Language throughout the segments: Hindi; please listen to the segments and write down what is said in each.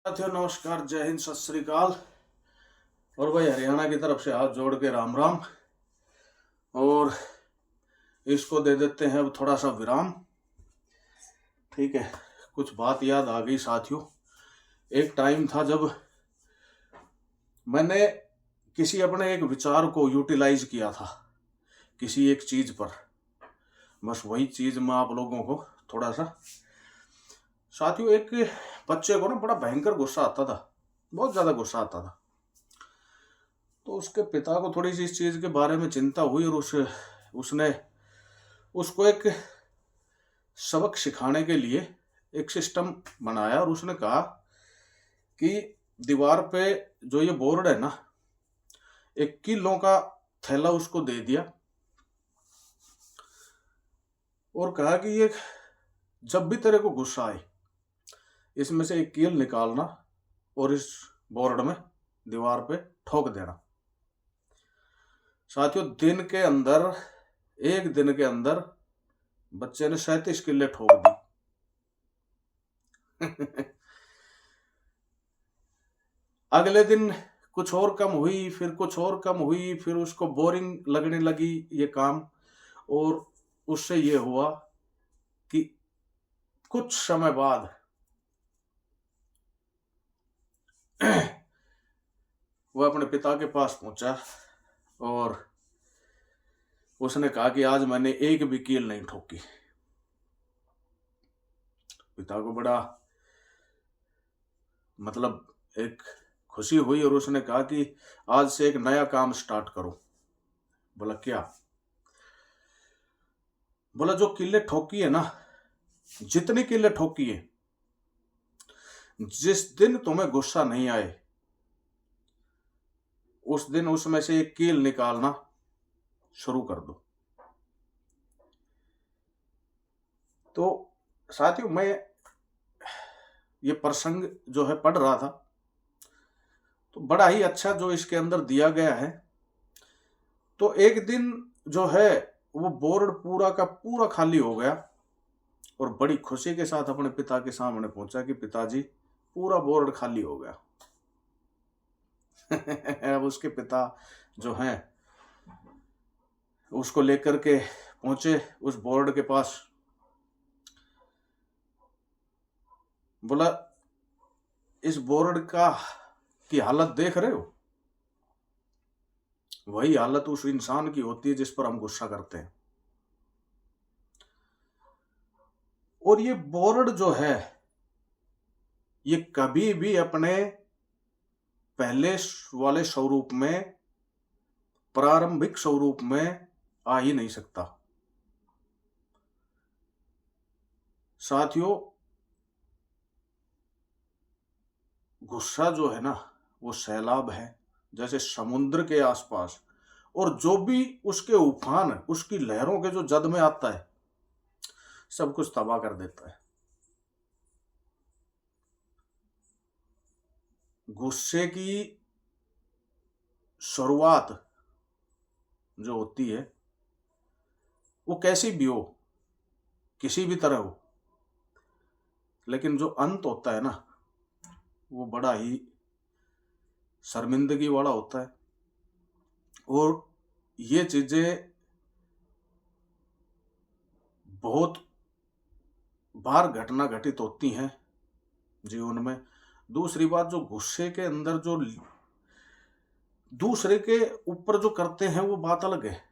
साथियों नमस्कार, जय हिंद, सत श्री अकाल। और भाई हरियाणा की तरफ से हाथ जोड़ के राम राम। और इसको दे देते हैं अब थोड़ा सा विराम। ठीक है, कुछ बात याद आ गई साथियों। एक टाइम था जब मैंने किसी अपने एक विचार को यूटिलाइज किया था किसी एक चीज पर। बस वही चीज मैं आप लोगों को थोड़ा सा। साथियों, एक बच्चे को ना बड़ा भयंकर गुस्सा आता था, बहुत ज्यादा गुस्सा आता था। तो उसके पिता को थोड़ी सी इस चीज के बारे में चिंता हुई और उसने उसको एक सबक सिखाने के लिए एक सिस्टम बनाया। और उसने कहा कि दीवार पे जो ये बोर्ड है ना, एक किलो का थैला उसको दे दिया और कहा कि ये जब भी तेरे को गुस्सा आए इसमें से एक कील निकालना और इस बोर्ड में दीवार पे ठोक देना। साथियों, एक दिन के अंदर बच्चे ने 37 किले ठोक दी। अगले दिन कुछ और कम हुई, फिर कुछ और कम हुई, फिर उसको बोरिंग लगने लगी ये काम। और उससे ये हुआ कि कुछ समय बाद वह अपने पिता के पास पहुंचा और उसने कहा कि आज मैंने एक भी कील नहीं ठोकी। पिता को बड़ा मतलब एक खुशी हुई और उसने कहा कि आज से एक नया काम स्टार्ट करो। बोला क्या? बोला जो किले ठोकी है ना, जितनी किले ठोकी है, जिस दिन तुम्हें गुस्सा नहीं आए उस दिन उसमें से एक कील निकालना शुरू कर दो। तो साथियों, मैं ये प्रसंग जो है पढ़ रहा था तो बड़ा ही अच्छा जो इसके अंदर दिया गया है। तो एक दिन जो है वो बोर्ड पूरा का पूरा खाली हो गया और बड़ी खुशी के साथ अपने पिता के सामने पहुंचा कि पिताजी पूरा बोर्ड खाली हो गया। अब उसके पिता जो हैं उसको लेकर के पहुंचे उस बोर्ड के पास। बोला, इस बोर्ड का की हालत देख रहे हो? वही हालत उस इंसान की होती है जिस पर हम गुस्सा करते हैं। और ये बोर्ड जो है ये कभी भी अपने पहले वाले स्वरूप में, प्रारंभिक स्वरूप में आ ही नहीं सकता। साथियों, गुस्सा जो है ना वो सैलाब है, जैसे समुद्र के आसपास, और जो भी उसके उफान, उसकी लहरों के जो जद में आता है सब कुछ तबाह कर देता है। गुस्से की शुरुआत जो होती है वो कैसी भी हो, किसी भी तरह हो, लेकिन जो अंत होता है ना वो बड़ा ही शर्मिंदगी वाला होता है। और ये चीजें बहुत बार घटना घटित होती हैं जीवन में। दूसरी बात, जो गुस्से के अंदर जो दूसरे के ऊपर जो करते हैं वो बात अलग है,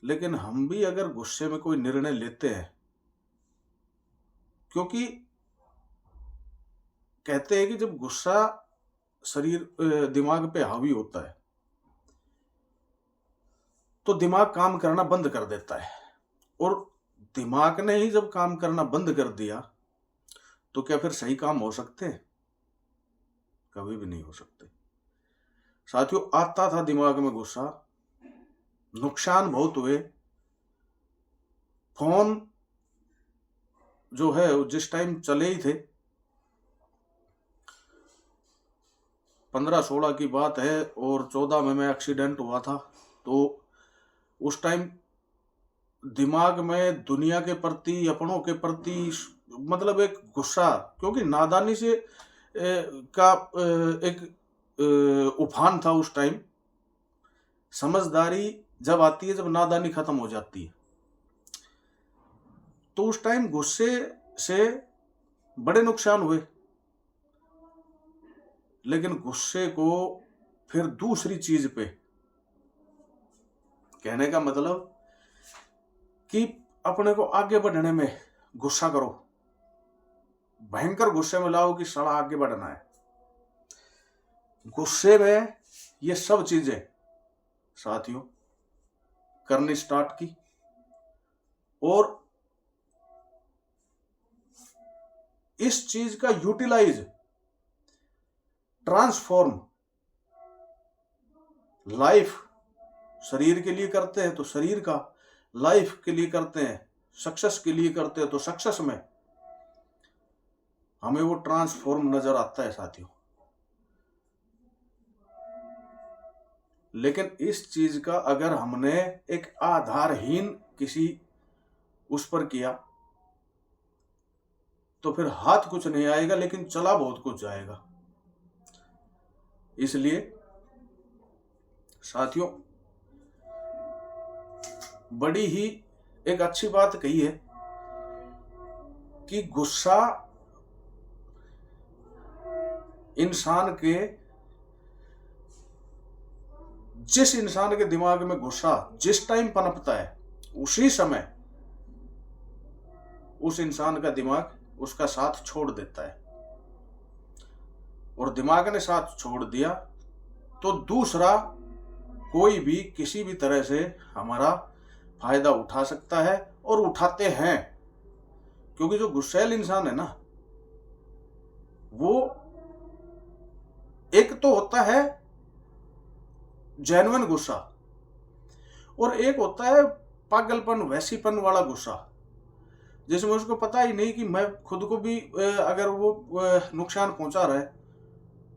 लेकिन हम भी अगर गुस्से में कोई निर्णय लेते हैं, क्योंकि कहते हैं कि जब गुस्सा दिमाग पे हावी होता है तो दिमाग काम करना बंद कर देता है। और दिमाग ने ही जब काम करना बंद कर दिया तो क्या फिर सही काम हो सकते हैं? कभी भी नहीं हो सकते। साथियों, आता था दिमाग में गुस्सा, नुकसान बहुत हुए। फोन जो है जिस टाइम चले ही थे, 15-16 की बात है और 14 में एक्सीडेंट हुआ था। तो उस टाइम दिमाग में दुनिया के प्रति, अपनों के प्रति मतलब एक गुस्सा, क्योंकि नादानी से का एक उफान था उस टाइम। समझदारी जब आती है, जब नादानी खत्म हो जाती है। तो उस टाइम गुस्से से बड़े नुकसान हुए, लेकिन गुस्से को फिर दूसरी चीज पे, कहने का मतलब कि अपने को आगे बढ़ने में गुस्सा करो, भयंकर गुस्से में लाओ कि साला आगे बढ़ना है। गुस्से में ये सब चीजें साथियों करनी स्टार्ट की, और इस चीज का यूटिलाइज ट्रांसफॉर्म लाइफ शरीर के लिए करते हैं तो शरीर का, लाइफ के लिए करते हैं, सक्सेस के लिए करते हैं तो सक्सेस में हमें वो ट्रांसफॉर्म नजर आता है साथियों। लेकिन इस चीज का अगर हमने एक आधारहीन किसी उस पर किया तो फिर हाथ कुछ नहीं आएगा, लेकिन चला बहुत कुछ जाएगा। इसलिए साथियों बड़ी ही एक अच्छी बात कही है कि गुस्सा इंसान के, जिस इंसान के दिमाग में गुस्सा जिस टाइम पनपता है उसी समय उस इंसान का दिमाग उसका साथ छोड़ देता है, और दिमाग ने साथ छोड़ दिया तो दूसरा कोई भी किसी भी तरह से हमारा फायदा उठा सकता है, और उठाते हैं। क्योंकि जो गुस्सैल इंसान है ना, वो एक तो होता है जेन्युइन गुस्सा, और एक होता है पागलपन, वैसीपन वाला गुस्सा, जिसमें उसको पता ही नहीं कि मैं खुद को भी अगर वो नुकसान पहुंचा रहा है,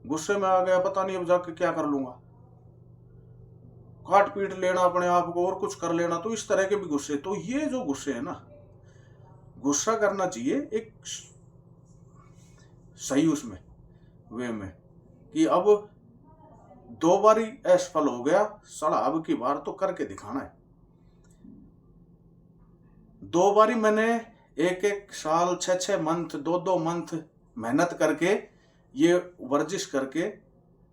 गुस्से में आ गया, पता नहीं अब जाके क्या कर लूंगा, काट पीट लेना अपने आप को और कुछ कर लेना। तो इस तरह के भी गुस्से, तो ये जो गुस्से है ना, गुस्सा करना चाहिए एक सही उसमें वे में, कि अब 2 बार ही असफल हो गया, साला अब की बार तो करके दिखाना है। 2 बार ही मैंने 1-1 साल, 6-6 मंथ, 2-2 मंथ मेहनत करके ये वर्जिश करके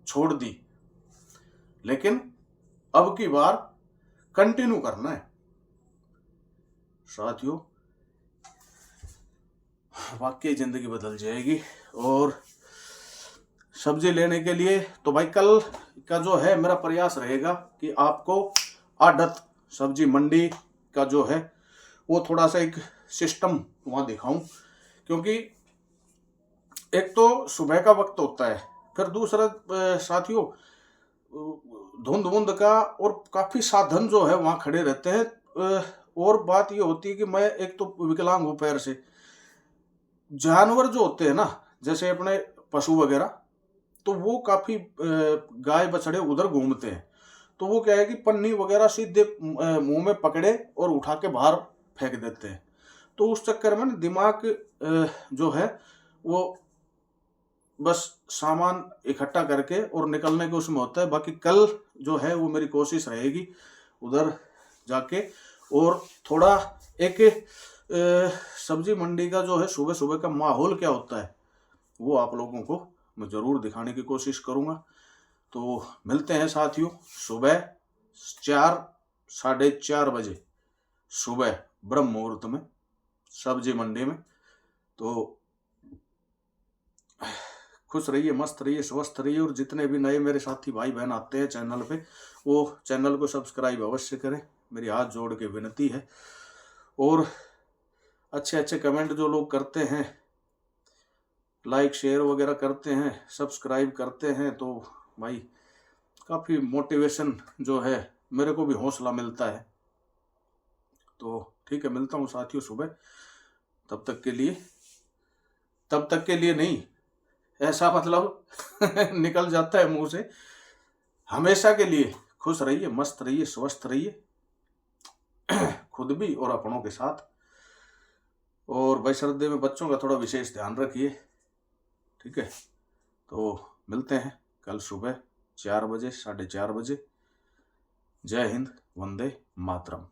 छोड़ दी, लेकिन अब की बार कंटिन्यू करना है साथियों। वाकई जिंदगी बदल जाएगी। और सब्जी लेने के लिए तो भाई कल का जो है मेरा प्रयास रहेगा कि आपको आड़त सब्जी मंडी का जो है वो थोड़ा सा एक सिस्टम वहां दिखाऊं, क्योंकि एक तो सुबह का वक्त होता है, फिर दूसरा साथियों धुंध वुंध का, और काफी साधन जो है वहां खड़े रहते हैं। और बात ये होती है कि मैं एक तो विकलांग हूं पैर से, जानवर जो होते हैं ना जैसे अपने पशु वगैरह, तो वो काफी गाय बछड़े उधर घूमते हैं, तो वो क्या है कि पन्नी वगैरह सीधे मुंह में पकड़े और उठा के बाहर फेंक देते हैं। तो उस चक्कर में दिमाग जो है वो बस सामान इकट्ठा करके और निकलने के उसमें होता है। बाकी कल जो है वो मेरी कोशिश रहेगी उधर जाके, और थोड़ा एक सब्जी मंडी का जो है सुबह सुबह का माहौल क्या होता है वो आप लोगों को मैं जरूर दिखाने की कोशिश करूंगा। तो मिलते हैं साथियों सुबह 4-4:30 बजे सुबह ब्रह्म मुहूर्त में सब्जी मंडी में। तो खुश रहिए, मस्त रहिए, स्वस्थ रहिए, और जितने भी नए मेरे साथी भाई बहन आते हैं चैनल पे वो चैनल को सब्सक्राइब अवश्य करें, मेरी हाथ जोड़ के विनती है। और अच्छे अच्छे कमेंट जो लोग करते हैं, लाइक शेयर वगैरह करते हैं, सब्सक्राइब करते हैं, तो भाई काफ़ी मोटिवेशन जो है मेरे को भी हौसला मिलता है। तो ठीक है, मिलता हूँ साथियों सुबह। तब तक के लिए नहीं, ऐसा मतलब निकल जाता है मुंह से, हमेशा के लिए खुश रहिए, मस्त रहिए, स्वस्थ रहिए, खुद भी और अपनों के साथ। और भाई सर्दी में बच्चों का थोड़ा विशेष ध्यान रखिए, ठीक है। तो मिलते हैं कल सुबह 4 बजे, 4:30 बजे। जय हिंद, वंदे मातरम।